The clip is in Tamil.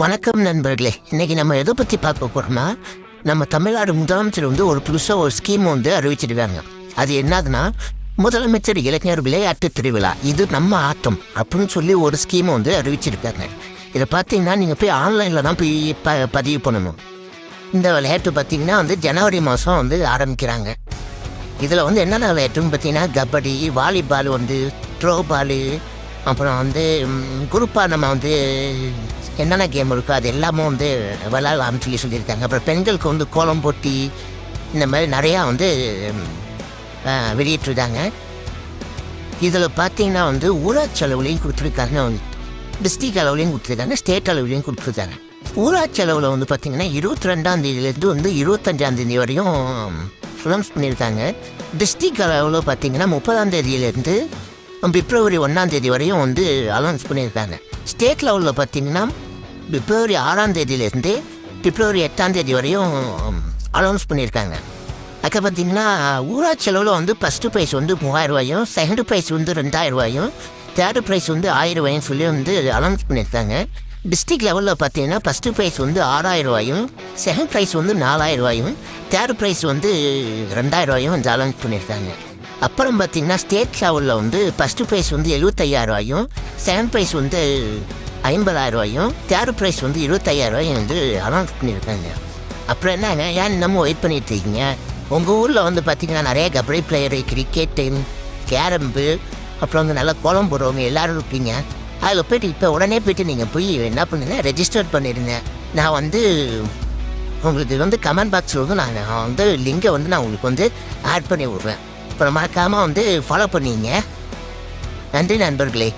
வணக்கம் நண்பர்களே. இன்றைக்கி நம்ம எதை பற்றி பார்க்க போகிறோம்னா, நம்ம தமிழ்நாடு முதலமைச்சர் வந்து ஒரு புதுசாக ஒரு ஸ்கீம் வந்து அறிவிச்சிருக்காங்க. அது என்னதுன்னா, முதலமைச்சர் இளைஞர் விளையாட்டு திருவிழா, இது நம்ம ஆட்டம் அப்படின்னு சொல்லி ஒரு ஸ்கீமை வந்து அறிவிச்சிருக்காங்க. இதை பார்த்தீங்கன்னா நீங்கள் போய் ஆன்லைனில் தான் போய் பதிவு பண்ணணும். இந்த விளையாட்டு பார்த்திங்கன்னா வந்து ஜனவரி மாதம் வந்து ஆரம்பிக்கிறாங்க. இதில் வந்து என்னென்ன விளையாட்டுன்னு பார்த்தீங்கன்னா, கபடி, வாலிபால், வந்து த்ரோ பாலு, அப்புறம் வந்து குரூப்பாக நம்ம வந்து என்னென்ன கேம் இருக்கோ அது எல்லாமே வந்து விளையாடலாம்னு சொல்லியிருக்காங்க. அப்புறம் பெண்களுக்கு வந்து கோலம் போட்டி, இந்த மாதிரி நிறையா வந்து வெளியிட்டிருக்காங்க. இதில் பார்த்தீங்கன்னா வந்து ஊராட்சி அளவுலையும் கொடுத்துருக்காங்க, டிஸ்ட்ரிக்ட் அளவுலையும் கொடுத்துருக்காங்க, ஸ்டேட் அளவுலையும் கொடுத்துருக்காங்க. ஊராட்சி அளவில் வந்து பார்த்திங்கன்னா 22ஆந்தேதியிலேருந்து வந்து 25ஆந்தேதி வரையும் அனௌன்ஸ் பண்ணியிருக்காங்க. டிஸ்ட்ரிக்ட் அளவில் பார்த்திங்கன்னா 30ஆந்தேதியிலேருந்து பிப்ரவரி 1ஆந்தேதி வரையும் வந்து அனௌன்ஸ் பண்ணியிருக்காங்க. ஸ்டேட் லெவலில் பார்த்திங்கன்னா பிப்ரவரி 6ஆந்தேதியிலேருந்து பிப்ரவரி 8ஆந்தேதி வரையும் அனௌன்ஸ் பண்ணியிருக்காங்க. அதுக்கு பார்த்திங்கன்னா ஊராட்சி அளவில் வந்து ஃபஸ்ட்டு ப்ரைஸ் வந்து 3000 ரூபாயும், செகண்ட் ப்ரைஸ் வந்து 2000 ரூபாயும், தேர்டு ப்ரைஸ் வந்து 1000 ரூபாயும் சொல்லி வந்து அனௌன்ஸ் பண்ணியிருக்காங்க. டிஸ்ட்ரிக்ட் லெவலில் பார்த்தீங்கன்னா ஃபஸ்ட்டு ப்ரைஸ் வந்து 6000 ரூபாயும், செகண்ட் ப்ரைஸ் வந்து 4000 ரூபாயும், தேர்டு ப்ரைஸ் வந்து 2000 ரூபாயும் வந்து அனௌன்ஸ் பண்ணியிருக்காங்க. அப்புறம் பார்த்திங்கன்னா ஸ்டேட் லெவலில் வந்து ஃபஸ்ட்டு ப்ரைஸ் வந்து 75000 ரூபாயும், செகண்ட் ப்ரைஸ் வந்து 50000 ரூபாயும், தேர்டு ப்ரைஸ் வந்து 25000 ரூபாயும் வந்து அனௌன்ஸ் பண்ணியிருக்காங்க. அப்புறம் என்னங்க, ஏன் இன்னமும் வெயிட் பண்ணிட்டு இருக்கீங்க? உங்கள் ஊரில் வந்து பார்த்திங்கன்னா நிறைய கபடி பிளேயரு, கிரிக்கெட்டு, கேரம்பு, அப்புறம் வந்து நல்லா கோலம் போடுறவங்க எல்லோரும் இருப்பீங்க. அதில் போய்ட்டு இப்போ உடனே போய்ட்டு நீங்கள் போய் என்ன பண்ணுங்க, ரெஜிஸ்டர் பண்ணிடுங்க. நான் வந்து உங்களுக்கு வந்து கமெண்ட் பாக்ஸில் வந்து நான் வந்து லிங்கை வந்து நான் உங்களுக்கு வந்து ஆட் பண்ணி விட்றேன். அப்புறம் மறக்காமல் வந்து ஃபாலோ பண்ணிங்க. நன்றி நண்பர்களே.